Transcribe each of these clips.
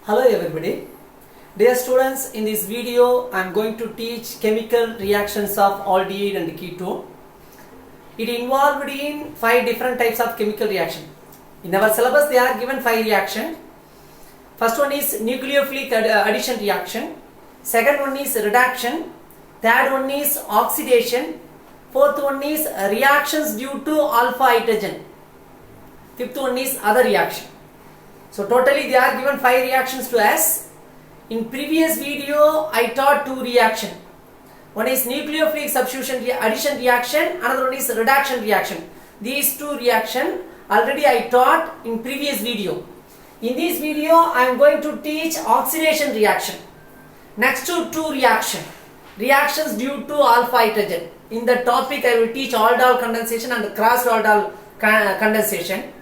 Hello everybody. Dear students, in this video I am going to teach chemical reactions of aldehyde and ketone. It involved in 5 different types of chemical reaction. In our syllabus they are given 5 reactions. First one is nucleophilic addition reaction. Second one is reduction. Third one is oxidation. Fourth one is reactions due to alpha hydrogen. Fifth one is other reaction. So totally they are given 5 reactions to us. In previous video I taught 2 reactions. One is nucleophilic substitution addition reaction, another one is reduction reaction. These 2 reactions already I taught in previous video. In this video I am going to teach oxidation reaction. Next to 2 reactions due to alpha hydrogen. In the topic I will teach aldol condensation and cross aldol condensation.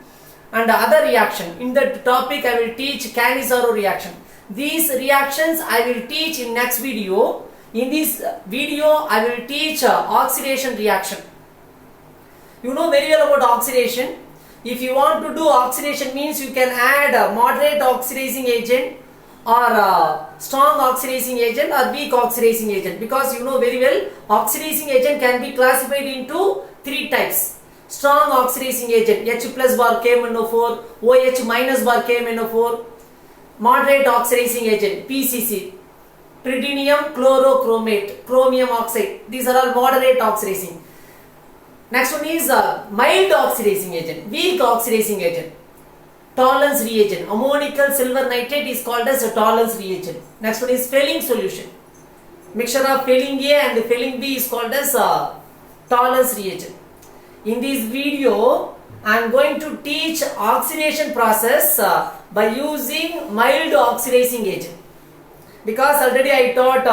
And other reaction, in the topic I will teach Cannizzaro reaction. These reactions I will teach in next video. In this video I will teach oxidation reaction. You know very well about oxidation. If you want to do oxidation, means you can add a moderate oxidizing agent or a strong oxidizing agent or weak oxidizing agent, because you know very well oxidizing agent can be classified into 3 types. Strong oxidizing agent H plus bar KMnO4, OH minus bar KMnO4. Moderate oxidizing agent PCC, Prydenium chlorochromate, chromium oxide. These are all moderate oxidizing. Next one is mild oxidizing agent, weak oxidizing agent. Tollens reagent, ammonical silver nitrate is called as a Tollens reagent. Next one is Fehling solution. Mixture of Fehling A and Fehling B is called as Tollens reagent. In this video, I am going to teach oxidation process by using mild oxidizing agent. Because already I taught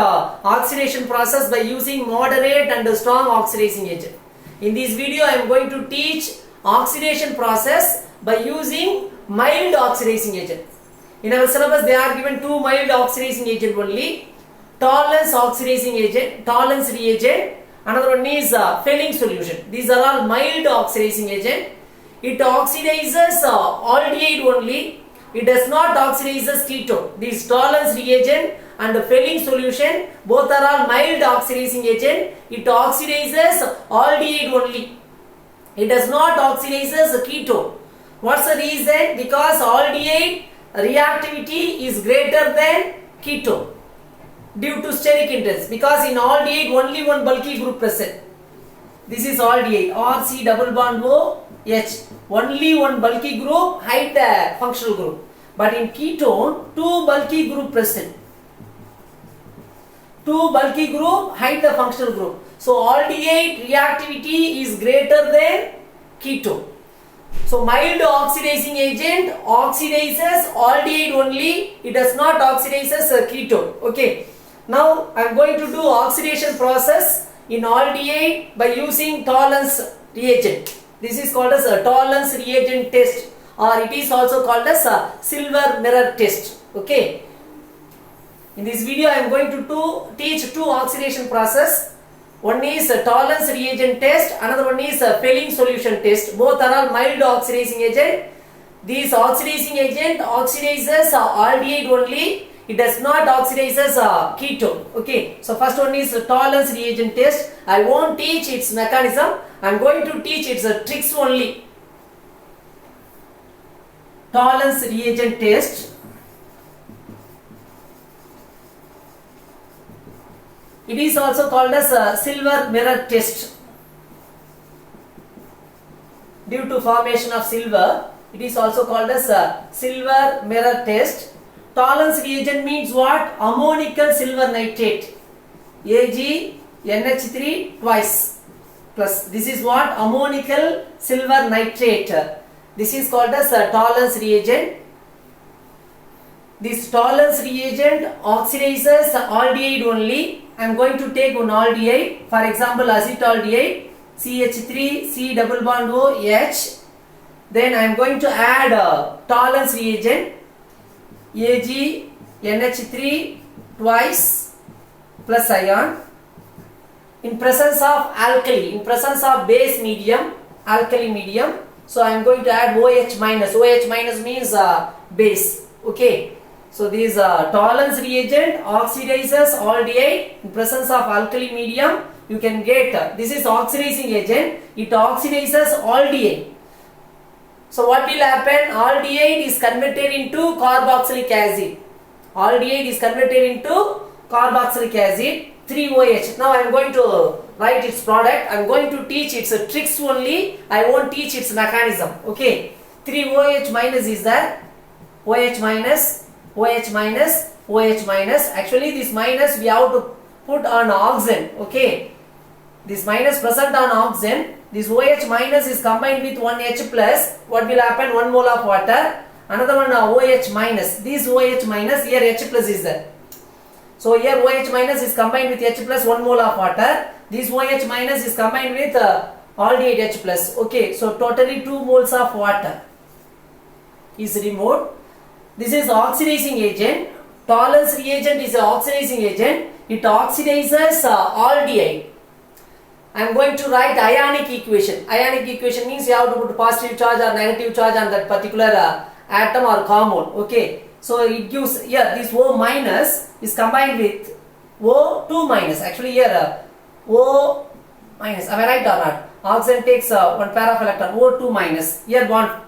oxidation process by using moderate and strong oxidizing agent. In this video, I am going to teach oxidation process by using mild oxidizing agent. In our syllabus, they are given 2 mild oxidizing agent only. Tollens oxidizing agent, Tollens reagent. Another one is Fehling solution. These are all mild oxidizing agent. It oxidizes aldehyde only. It does not oxidizes ketone. These Tollens reagent and Fehling solution, both are all mild oxidizing agent. It oxidizes aldehyde only. It does not oxidizes ketone. What's the reason? Because aldehyde reactivity is greater than ketone due to steric hindrance, because in aldehyde only one bulky group present. This is aldehyde, RC double bond OH. Only one bulky group hide the functional group. But in ketone, 2 bulky group present. 2 bulky group hide the functional group. So aldehyde reactivity is greater than ketone. So mild oxidizing agent oxidizes aldehyde only. It does not oxidizes ketone. Okay. Now I am going to do oxidation process in aldehyde by using Tollens reagent. This is called as a Tollens reagent test, or it is also called as a silver mirror test. Okay. In this video I am going to teach 2 oxidation process. One is a Tollens reagent test, another one is a Fehling solution test. Both are all mild oxidizing agent. This oxidizing agent oxidizes aldehyde only. It does not oxidizes ketone. Okay. So first one is Tollens reagent test. I won't teach its mechanism. I am going to teach its tricks only. Tollens reagent test. It is also called as a silver mirror test. Due to formation of silver, it is also called as a silver mirror test. Tollens reagent means what? Ammonical silver nitrate, AgNH3 twice plus. This is what? Ammonical silver nitrate. This is called as a Tollens reagent. This Tollens reagent oxidizes aldehyde only. I am going to take one aldehyde, for example acetaldehyde, CH3 C double bond OH. Then I am going to add Tollens reagent, AgNH3 twice plus ion. In presence of alkali, in presence of base medium, alkali medium. So I am going to add OH minus. OH minus means base. Okay. So this tolerance reagent oxidizes aldehyde in presence of alkali medium. You can get this is oxidizing agent. It oxidizes aldehyde. So what will happen? Aldehyde is converted into carboxylic acid. Aldehyde is converted into carboxylic acid, 3OH. Now I am going to write its product. I am going to teach its tricks only. I won't teach its mechanism. Okay. 3OH minus is there. OH minus, OH minus, OH minus. Actually this minus we have to put on oxygen. Okay. This minus present on oxygen. This OH minus is combined with 1H plus. What will happen? 1 mole of water. Another one OH minus. This OH minus, here H plus is there. So here OH minus is combined with H plus 1 mole of water. This OH minus is combined with aldehyde H plus. Okay, so totally 2 moles of water is removed. This is oxidizing agent. Tolerance reagent is an oxidizing agent. It oxidizes aldehyde. I am going to write ionic equation. Ionic equation means you have to put positive charge or negative charge on that particular atom or compound. Okay. So it gives here this O minus is combined with O2 minus. Actually here O minus. Am I right or not? Oxygen takes one pair of electron. O2 minus. Here bond.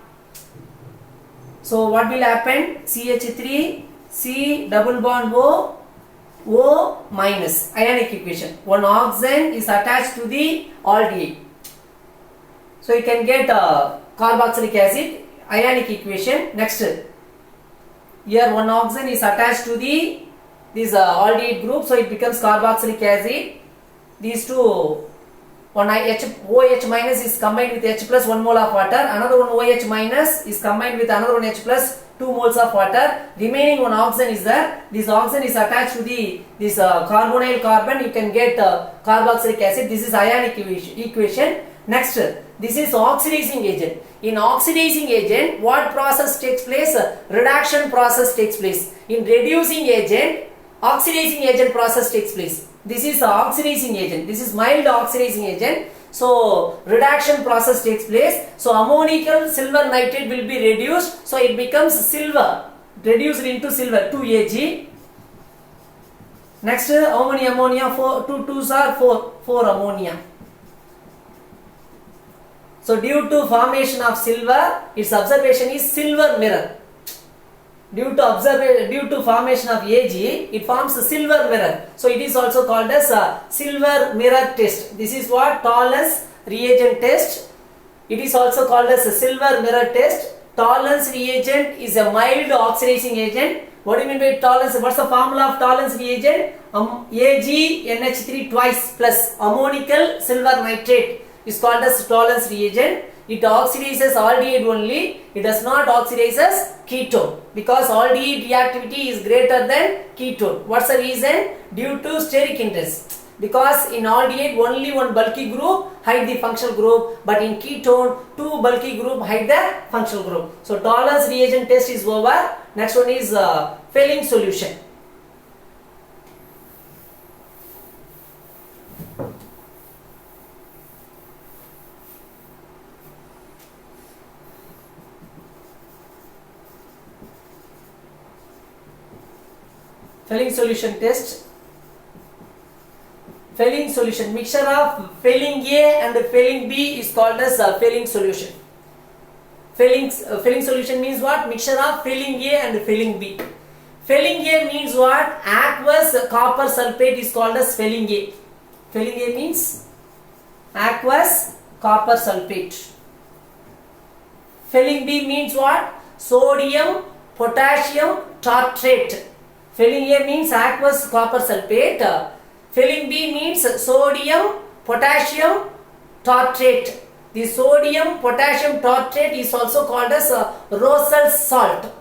So what will happen? CH3 C double bond O minus. Ionic equation. One oxygen is attached to the aldehyde. So you can get carboxylic acid. Ionic equation. Next. Here one oxygen is attached to this aldehyde group, so it becomes carboxylic acid. These two, one OH minus is combined with H plus 1 mole of water. Another one OH minus is combined with another one H plus 2 moles of water. Remaining one oxygen is there. This oxygen is attached to this carbonyl carbon. You can get carboxylic acid. This is ionic equation. Next, this is oxidizing agent. In oxidizing agent, what process takes place? Reduction process takes place. In reducing agent, oxidizing agent process takes place. This is oxidizing agent. This is mild oxidizing agent. So reduction process takes place. So ammonical silver nitrate will be reduced. So it becomes silver. Reduced into silver, 2Ag. Next, how many ammonia? 2 2s are 4 ammonia. So due to formation of silver, its observation is silver mirror. Due to formation of Ag, it forms a silver mirror. So it is also called as a silver mirror test. This is what Tollens reagent test. It is also called as a silver mirror test. Tollens reagent is a mild oxidizing agent. What do you mean by Tollens? What's the formula of Tollens reagent? AgNH3 twice plus ammonical silver nitrate is called as Tollens reagent. It oxidizes aldehyde only. It does not oxidizes ketone because aldehyde reactivity is greater than ketone. What's the reason? Due to steric hindrance. Because in aldehyde only one bulky group hide the functional group, but in ketone two bulky group hide the functional group. So Tollens reagent test is over. Next one is Fehling solution. Fehling solution test. Fehling solution, mixture of Fehling A and Fehling B is called as Fehling solution. Fehling solution means what? Mixture of Fehling A and Fehling B. Fehling A means what? Aqueous copper sulfate is called as Fehling A. Fehling A means aqueous copper sulfate. Fehling B means what? Sodium potassium tartrate. Fehling A means aqueous copper sulfate. Fehling B means sodium potassium tartrate. The sodium potassium tartrate is also called as Rosel's salt.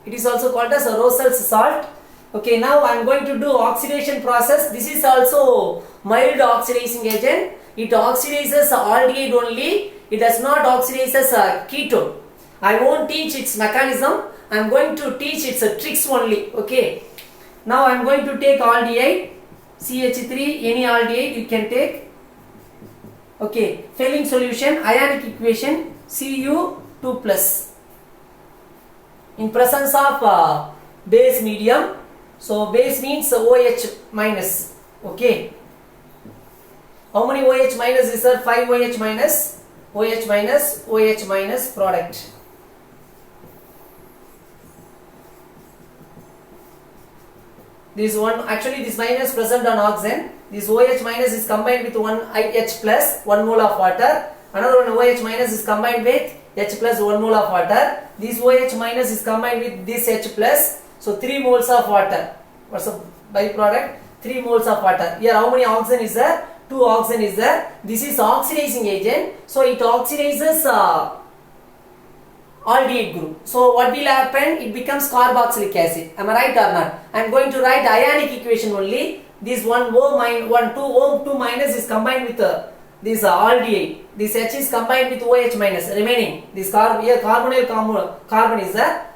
It is also called as Rosel's salt. Okay, now I am going to do oxidation process. This is also mild oxidizing agent. It oxidizes aldehyde only. It does not oxidizes ketone. I won't teach its mechanism. I am going to teach its tricks only. Okay. Now I am going to take aldehyde, CH3, any aldehyde you can take. Okay, Fehling solution, ionic equation, Cu2 plus. In presence of base medium. So base means OH minus. Okay. How many OH minus is there? 5 OH minus, OH minus, OH minus product. This one, actually this minus present on oxygen. This OH minus is combined with one H plus 1 mole of water. Another one OH minus is combined with H plus 1 mole of water. This OH minus is combined with this H plus. So 3 moles of water. What's the byproduct? 3 moles of water. Here how many oxygen is there? 2 oxygen is there. This is oxidizing agent. So it oxidizes aldehyde group. So what will happen? It becomes carboxylic acid. Am I right or not? I am going to write ionic equation only. This 1 O2 minus is combined with this aldehyde. This H is combined with OH minus. Remaining this here carbonyl carbon is there.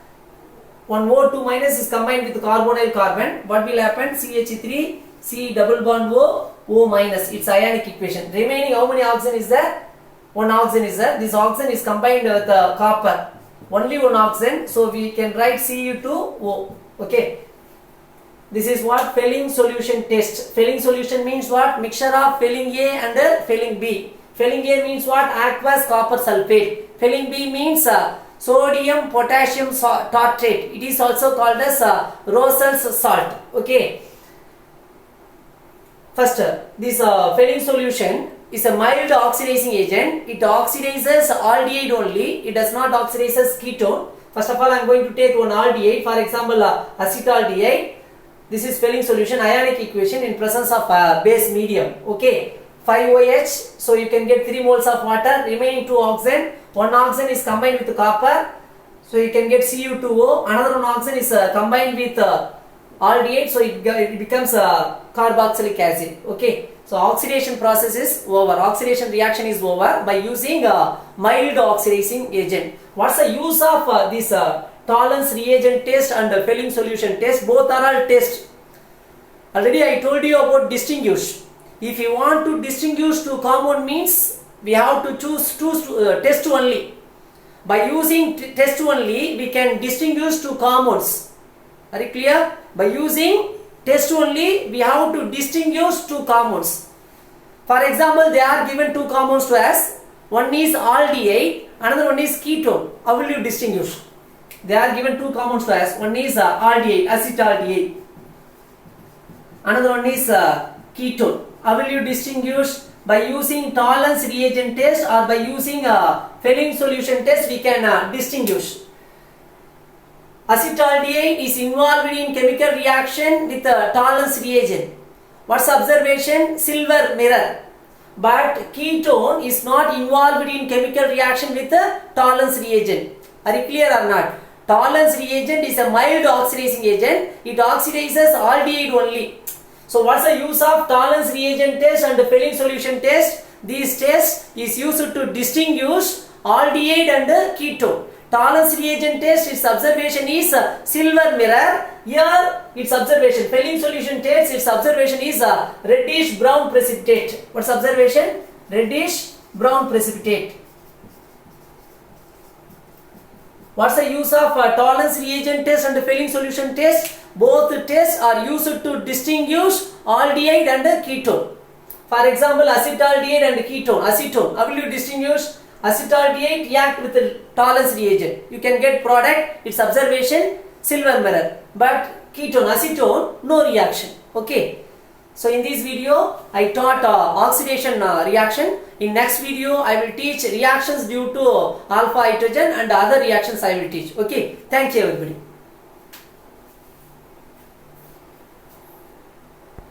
1 O2 minus is combined with carbonyl carbon. What will happen? CH3 C double bond O minus. It's ionic equation. Remaining how many oxygen is there? 1 oxygen is there. This oxygen is combined with copper. Only 1 oxygen. So we can write Cu2O. Okay. This is what Fehling solution test. Fehling solution means what? Mixture of Fehling A and Fehling B. Fehling A means what? Aqueous copper sulfate. Fehling B means sodium potassium tartrate. It is also called as Rosel's salt. Okay. First, this Fehling solution is a mild oxidizing agent. It oxidizes aldehyde only. It does not oxidize ketone. First of all, I am going to take one aldehyde. For example, acetaldehyde. This is Fehling solution, ionic equation in presence of base medium. Okay. 5 OH. So you can get 3 moles of water. Remaining 2 oxygen. 1 oxygen is combined with copper. So you can get Cu2O. Another 1 oxygen is combined with aldehyde. So it becomes carboxylic acid. Okay. So oxidation process is over. Oxidation reaction is over by using a mild oxidizing agent. What's the use of this Tollens reagent test and Fehling solution test? Both are all tests. Already I told you about distinguish. If you want to distinguish two compound means we have to choose test only. By using test only we can distinguish two compounds. Are you clear? By using test only we have to distinguish two compounds. For example, they are given 2 compounds to us. One is aldehyde, another one is ketone. How will you distinguish? They are given 2 compounds to us. One is aldehyde, acetaldehyde. Another one is ketone. How will you distinguish? By using Tollens reagent test or by using Fehling solution test we can distinguish. Acetaldehyde is involved in chemical reaction with Tollens reagent. What's the observation? Silver mirror. But ketone is not involved in chemical reaction with Tollens reagent. Are you clear or not? Tollens reagent is a mild oxidizing agent. It oxidizes aldehyde only. So what's the use of Tollens reagent test and Fehling solution test? These tests is used to distinguish aldehyde and ketone. Tollens reagent test, its observation is silver mirror. Here its observation, Fehling solution test, its observation is reddish brown precipitate. What's observation? Reddish brown precipitate. What's the use of Tollens reagent test and Fehling solution test? Both tests are used to distinguish aldehyde and ketone. For example, acetaldehyde and ketone. Acetone. How will you distinguish? Acetaldehyde react with the Tollens reagent. You can get product, its observation, silver mirror. But ketone, acetone, no reaction. Okay. So in this video, I taught oxidation reaction. In next video, I will teach reactions due to alpha hydrogen and other reactions I will teach. Okay. Thank you everybody.